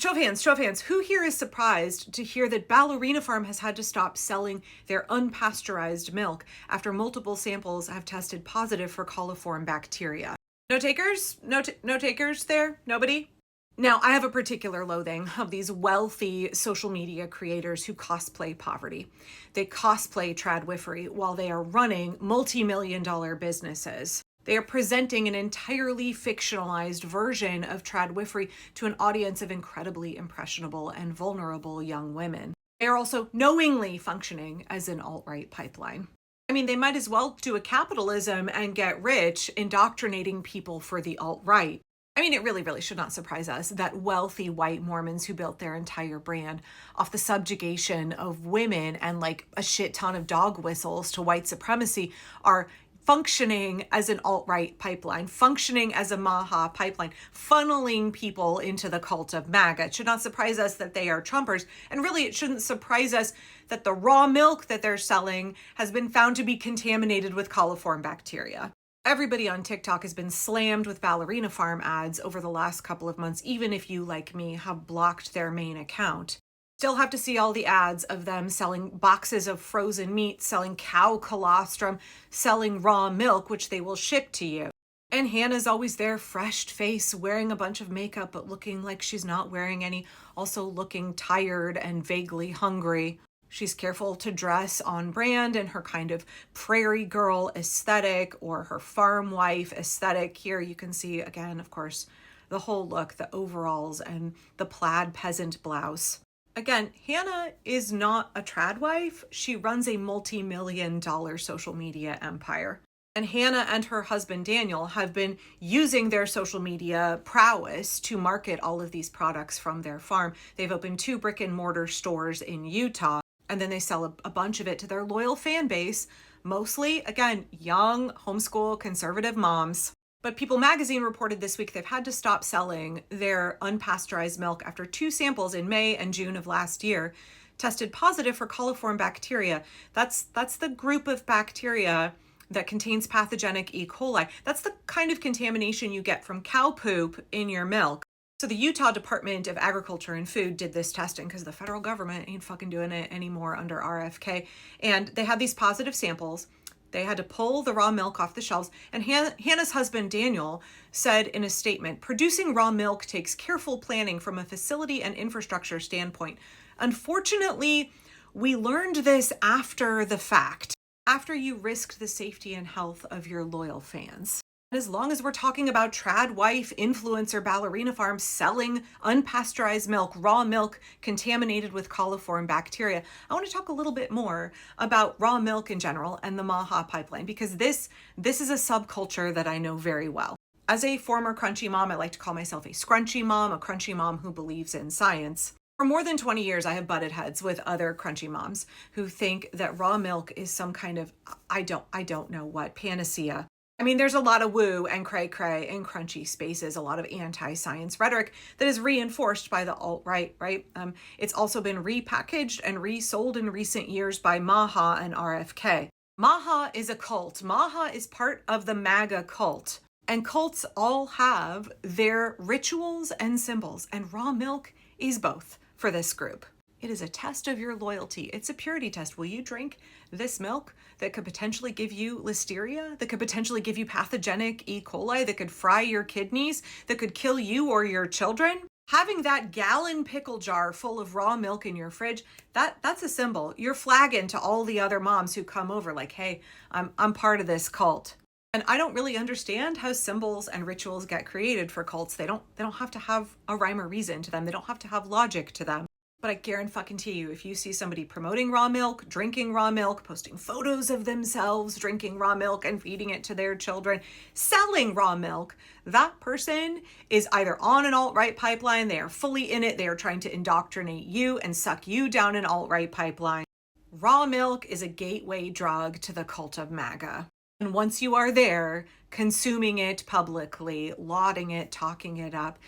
Show of hands, who here is surprised to hear that Ballerina Farm has had to stop selling their unpasteurized milk after multiple samples have tested positive for coliform bacteria? No takers? No takers there? Nobody? Now, I have a particular loathing of these wealthy social media creators who cosplay poverty. They cosplay tradwifery while they are running multi-million-dollar businesses. They are presenting an entirely fictionalized version of tradwifery to an audience of incredibly impressionable and vulnerable young women. They are also knowingly functioning as an alt-right pipeline. I mean, they might as well do a capitalism and get rich indoctrinating people for the alt-right. I mean, it really should not surprise us that wealthy white Mormons who built their entire brand off the subjugation of women and like a shit ton of dog whistles to white supremacy are functioning as an alt-right pipeline, functioning as a MAHA pipeline, funneling people into the cult of MAGA. It should not surprise us that they are Trumpers. And really, it shouldn't surprise us that the raw milk that they're selling has been found to be contaminated with coliform bacteria. Everybody on TikTok has been slammed with Ballerina Farm ads over the last couple of months, even if you, like me, have blocked their main account. Still have to see all the ads of them selling boxes of frozen meat, selling cow colostrum, selling raw milk, which they will ship to you. And Hannah's always there, fresh face, wearing a bunch of makeup, but looking like she's not wearing any, also looking tired and vaguely hungry. She's careful to dress on brand in her kind of prairie girl aesthetic or her farm wife aesthetic. Here you can see, again, of course, the whole look, the overalls and the plaid peasant blouse. Again, Hannah is not a tradwife. She runs a multi-million-dollar social media empire. And Hannah and her husband Daniel have been using their social media prowess to market all of these products from their farm. They've opened 2 brick and mortar stores in Utah, and then they sell a bunch of it to their loyal fan base, mostly, again, young, homeschool, conservative moms. But People magazine reported this week they've had to stop selling their unpasteurized milk after 2 samples in May and June of last year tested positive for coliform bacteria. That's the group of bacteria that contains pathogenic E. coli. That's the kind of contamination you get from cow poop in your milk. So the Utah Department of Agriculture and Food did this testing because the federal government ain't fucking doing it anymore under RFK. And they had these positive samples. They had to pull the raw milk off the shelves. And Hannah's husband, Daniel, said in a statement, "Producing raw milk takes careful planning from a facility and infrastructure standpoint. Unfortunately, we learned this after the fact, after you risked the safety and health of your loyal fans." As long as we're talking about Tradwife Influencer Ballerina Farm selling unpasteurized milk, raw milk contaminated with coliform bacteria, I want to talk a little bit more about raw milk in general and the MAHA pipeline, because this is a subculture that I know very well. As a former crunchy mom, I like to call myself a scrunchy mom, a crunchy mom who believes in science. For more than 20 years, I have butted heads with other crunchy moms who think that raw milk is some kind of, I don't know what, panacea. I mean, there's a lot of woo and cray-cray in crunchy spaces, a lot of anti-science rhetoric that is reinforced by the alt-right, right? It's also been repackaged and resold in recent years by MAHA and RFK. MAHA is a cult. MAHA is part of the MAGA cult. And cults all have their rituals and symbols, and raw milk is both for this group. It is a test of your loyalty. It's a purity test. Will you drink this milk that could potentially give you listeria, that could potentially give you pathogenic E. coli, that could fry your kidneys, that could kill you or your children? Having that gallon pickle jar full of raw milk in your fridge, that's a symbol. You're flagging to all the other moms who come over like, hey, I'm part of this cult. And I don't really understand how symbols and rituals get created for cults. They don't have to have a rhyme or reason to them. They don't have to have logic to them. But I guarantee you, if you see somebody promoting raw milk, drinking raw milk, posting photos of themselves drinking raw milk and feeding it to their children, selling raw milk, that person is either on an alt-right pipeline, they are fully in it, they are trying to indoctrinate you and suck you down an alt-right pipeline. Raw milk is a gateway drug to the cult of MAGA. And once you are there, consuming it publicly, lauding it, talking it up,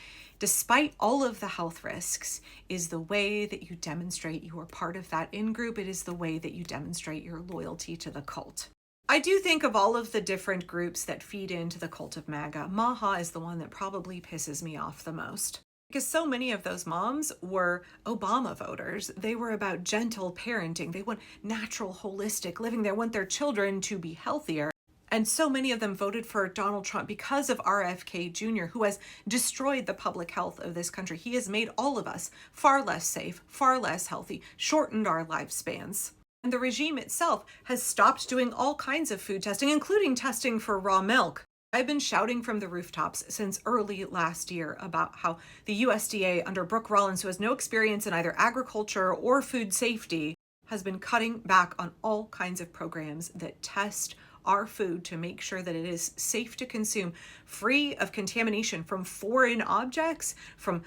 despite all of the health risks, is the way that you demonstrate you are part of that in-group. It is the way that you demonstrate your loyalty to the cult. I do think of all of the different groups that feed into the cult of MAGA, MAHA is the one that probably pisses me off the most. Because so many of those moms were Obama voters. They were about gentle parenting. They want natural, holistic living. They want their children to be healthier. And so many of them voted for Donald Trump because of RFK Jr., who has destroyed the public health of this country. He has made all of us far less safe, far less healthy, shortened our lifespans. And the regime itself has stopped doing all kinds of food testing, including testing for raw milk. I've been shouting from the rooftops since early last year about how the USDA under Brooke Rollins, who has no experience in either agriculture or food safety, has been cutting back on all kinds of programs that test our food to make sure that it is safe to consume, free of contamination from foreign objects, from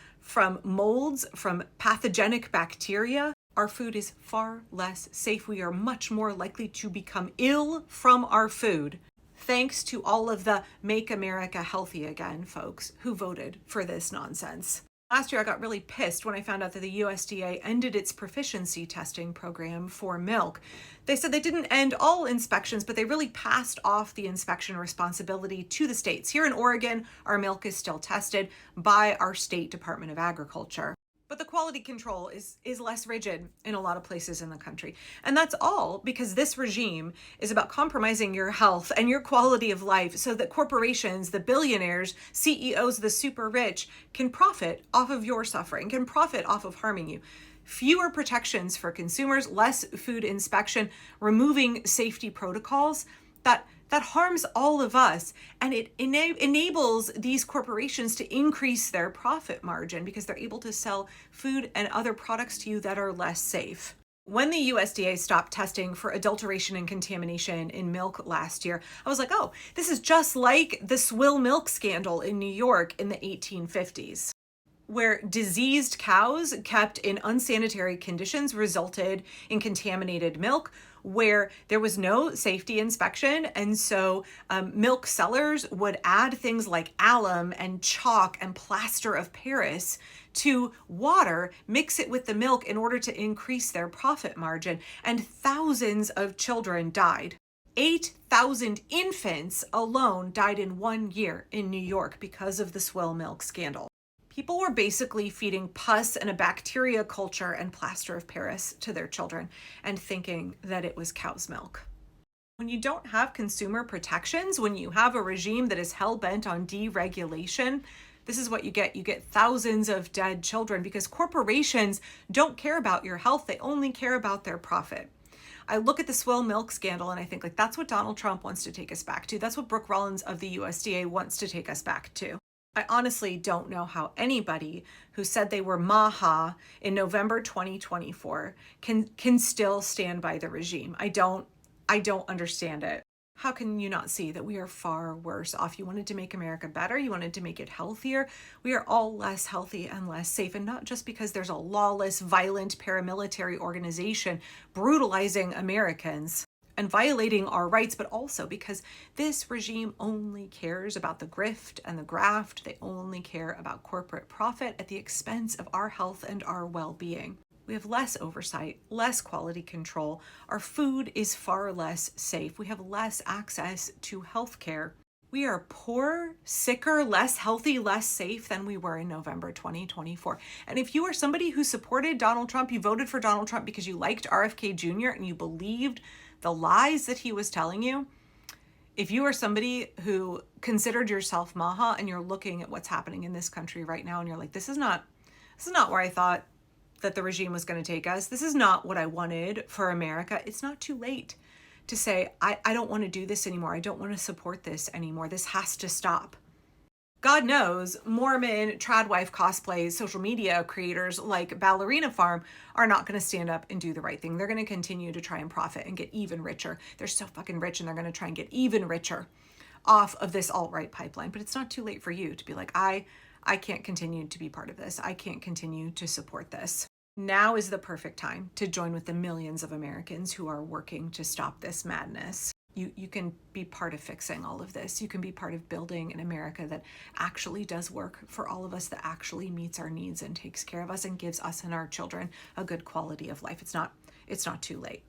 molds, from pathogenic bacteria. Our food is far less safe. We are much more likely to become ill from our food, thanks to all of the Make America Healthy Again folks who voted for this nonsense. Last year, I got really pissed when I found out that the USDA ended its proficiency testing program for milk. They said they didn't end all inspections, but they really passed off the inspection responsibility to the states. Here in Oregon, our milk is still tested by our state Department of Agriculture. But the quality control is less rigid in a lot of places in the country. And that's all because this regime is about compromising your health and your quality of life so that corporations, the billionaires, CEOs, the super rich, can profit off of your suffering, can profit off of harming you. Fewer protections for consumers, less food inspection, removing safety protocols that harms all of us, and it enables these corporations to increase their profit margin because they're able to sell food and other products to you that are less safe. When the USDA stopped testing for adulteration and contamination in milk last year, I was like, oh, this is just like the swill milk scandal in New York in the 1850s. Where diseased cows kept in unsanitary conditions resulted in contaminated milk, where there was no safety inspection. And so milk sellers would add things like alum and chalk and plaster of Paris to water, mix it with the milk in order to increase their profit margin. And thousands of children died. 8,000 infants alone died in 1 year in New York because of the swill milk scandal. People were basically feeding pus and a bacteria culture and plaster of Paris to their children and thinking that it was cow's milk. When you don't have consumer protections, when you have a regime that is hell-bent on deregulation, this is what you get. You get thousands of dead children because corporations don't care about your health. They only care about their profit. I look at the swill milk scandal and I think, like, that's what Donald Trump wants to take us back to. That's what Brooke Rollins of the USDA wants to take us back to. I honestly don't know how anybody who said they were MAHA in November 2024 can still stand by the regime. I don't understand it. How can you not see that we are far worse off? You wanted to make America better. You wanted to make it healthier. We are all less healthy and less safe. And not just because there's a lawless, violent paramilitary organization brutalizing Americans and violating our rights, but also because this regime only cares about the grift and the graft. They only care about corporate profit at the expense of our health and our well-being. We have less oversight, less quality control. Our food is far less safe. We have less access to health care. We are poorer, sicker, less healthy, less safe than we were in November 2024. And if you are somebody who supported Donald Trump, you voted for Donald Trump because you liked RFK Jr. and you believed the lies that he was telling you, if you are somebody who considered yourself MAHA and you're looking at what's happening in this country right now and you're like, this is not where I thought that the regime was going to take us. This is not what I wanted for America. It's not too late to say, I don't want to do this anymore. I don't want to support this anymore. This has to stop. God knows Mormon, Tradwife cosplay, social media creators like Ballerina Farm are not going to stand up and do the right thing. They're going to continue to try and profit and get even richer. They're so fucking rich and they're going to try and get even richer off of this alt-right pipeline. But it's not too late for you to be like, I can't continue to be part of this. I can't continue to support this. Now is the perfect time to join with the millions of Americans who are working to stop this madness. You can be part of fixing all of this. You can be part of building an America that actually does work for all of us, that actually meets our needs and takes care of us and gives us and our children a good quality of life. It's not too late.